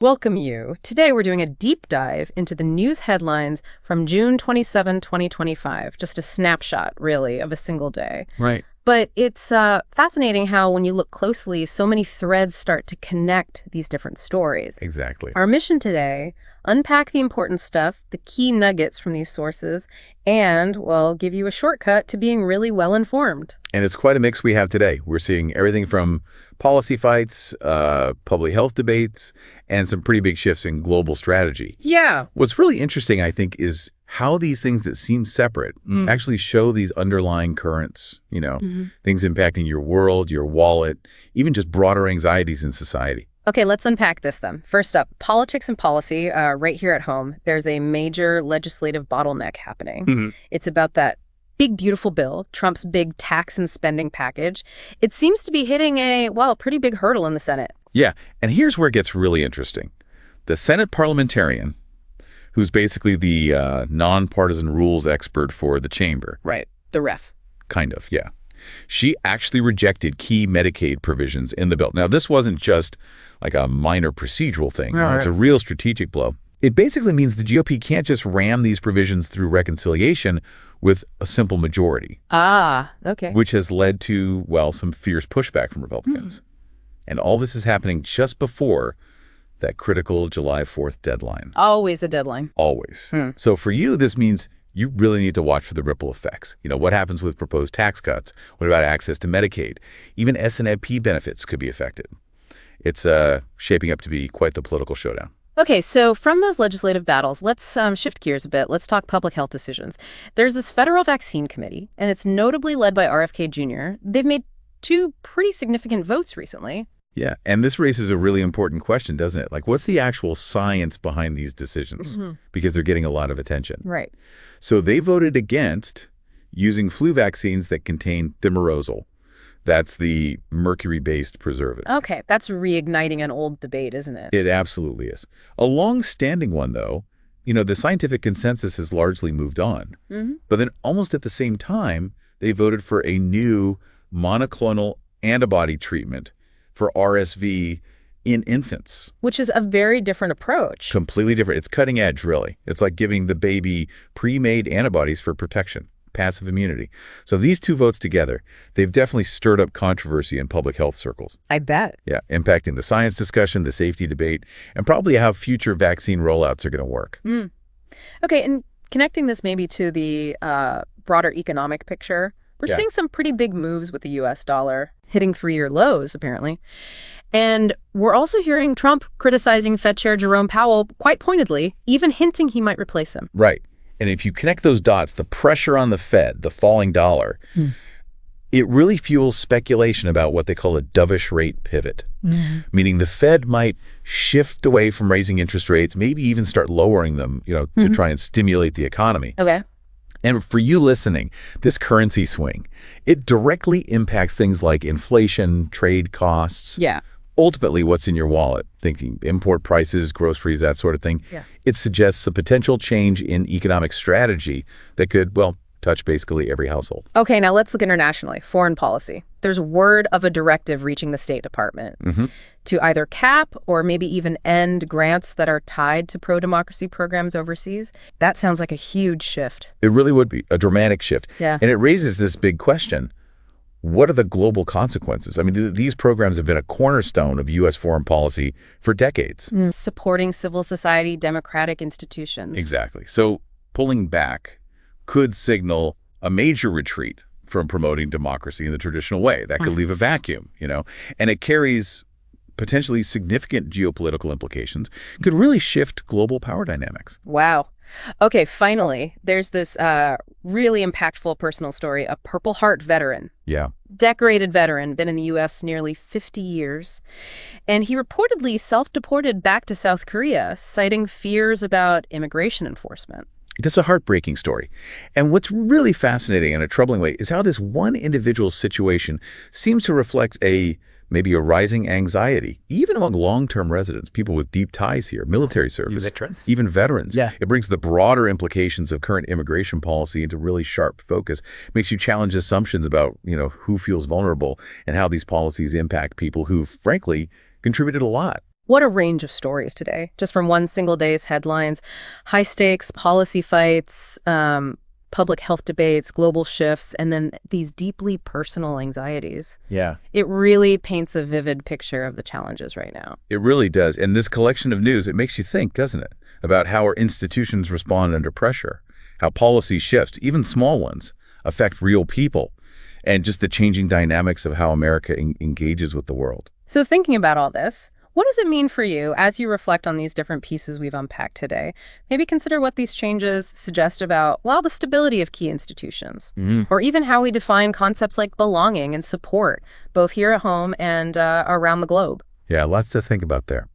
welcome you. Today we're doing a deep dive into the news headlines from June 27, 2025. Just a snapshot, really, of a single day. Right. But it's fascinating how, when you look closely, so many threads start to connect these different stories. Exactly. Our mission today, unpack the important stuff, the key nuggets from these sources, and, well, give you a shortcut to being really well-informed. And it's quite a mix we have today. We're seeing everything from policy fights, public health debates, and some pretty big shifts in global strategy. Yeah. What's really interesting, I think, is how these things that seem separate actually show these underlying currents, things impacting your world, your wallet, even just broader anxieties in society. Okay, let's unpack this then. First up, politics and policy. Right here at home, there's a major legislative bottleneck happening. It's about that big, beautiful bill, Trump's big tax and spending package. It seems to be hitting a pretty big hurdle in the Senate. Yeah, and here's where it gets really interesting. The Senate parliamentarian, who's basically the nonpartisan rules expert for the chamber. Right, the ref. Kind of, yeah. She actually rejected key Medicaid provisions in the bill. Now, this wasn't just like a minor procedural thing. Right. It's a real strategic blow. It basically means the GOP can't just ram these provisions through reconciliation with a simple majority. Ah, okay. Which has led to, some fierce pushback from Republicans. And all this is happening just before that critical July 4th deadline. Always a deadline. Always. So for you, this means you really need to watch for the ripple effects. What happens with proposed tax cuts? What about access to Medicaid? Even SNP benefits could be affected. It's shaping up to be quite the political showdown. Okay, so from those legislative battles, let's shift gears a bit. Let's talk public health decisions. There's this federal vaccine committee, and it's notably led by RFK Jr. They've made two pretty significant votes recently. Yeah, and this raises a really important question, doesn't it? Like, what's the actual science behind these decisions? Because they're getting a lot of attention. Right. So they voted against using flu vaccines that contain thimerosal. That's the mercury-based preservative. Okay, that's reigniting an old debate, isn't it? It absolutely is. A long-standing one, though. The scientific consensus has largely moved on. But then almost at the same time, they voted for a new monoclonal antibody treatment for RSV in infants. Which is a very different approach. Completely different. It's cutting edge, really. It's like giving the baby pre-made antibodies for protection, passive immunity. So these two votes together, they've definitely stirred up controversy in public health circles. I bet. Yeah, impacting the science discussion, the safety debate, and probably how future vaccine rollouts are going to work. Okay, and connecting this maybe to the broader economic picture, we're seeing some pretty big moves with the U.S. dollar, hitting 3-year lows, apparently. And we're also hearing Trump criticizing Fed Chair Jerome Powell quite pointedly, even hinting he might replace him. Right. And if you connect those dots, the pressure on the Fed, the falling dollar, it really fuels speculation about what they call a dovish rate pivot, meaning the Fed might shift away from raising interest rates, maybe even start lowering them, to try and stimulate the economy. Okay. And for you listening, this currency swing, it directly impacts things like inflation, trade costs. Yeah. Ultimately, what's in your wallet, thinking import prices, groceries, that sort of thing. Yeah. It suggests a potential change in economic strategy that could, touch basically every household. Okay, now let's look internationally. Foreign policy. There's word of a directive reaching the State Department to either cap or maybe even end grants that are tied to pro-democracy programs overseas. That sounds like a huge shift. It really would be a dramatic shift. Yeah. And it raises this big question. What are the global consequences? I mean, these programs have been a cornerstone of U.S. foreign policy for decades. Supporting civil society, democratic institutions. Exactly. So pulling back could signal a major retreat from promoting democracy in the traditional way. That could leave a vacuum, and it carries potentially significant geopolitical implications, could really shift global power dynamics. Wow. Okay, finally, there's this really impactful personal story, a Purple Heart veteran. Yeah. Decorated veteran, been in the U.S. nearly 50 years. And he reportedly self-deported back to South Korea, citing fears about immigration enforcement. That's a heartbreaking story. And what's really fascinating in a troubling way is how this one individual's situation seems to reflect maybe a rising anxiety, even among long-term residents, people with deep ties here, military service, even veterans. Yeah. It brings the broader implications of current immigration policy into really sharp focus. Makes you challenge assumptions about, who feels vulnerable and how these policies impact people who, frankly, contributed a lot. What a range of stories today, just from one single day's headlines. High stakes policy fights, public health debates, global shifts, and then these deeply personal anxieties. Yeah. It really paints a vivid picture of the challenges right now. It really does. And this collection of news, it makes you think, doesn't it, about how our institutions respond under pressure, how policy shifts, even small ones, affect real people, and just the changing dynamics of how America engages with the world. So thinking about all this, what does it mean for you as you reflect on these different pieces we've unpacked today? Maybe consider what these changes suggest about, well, the stability of key institutions, or even how we define concepts like belonging and support, both here at home and around the globe. Yeah, lots to think about there.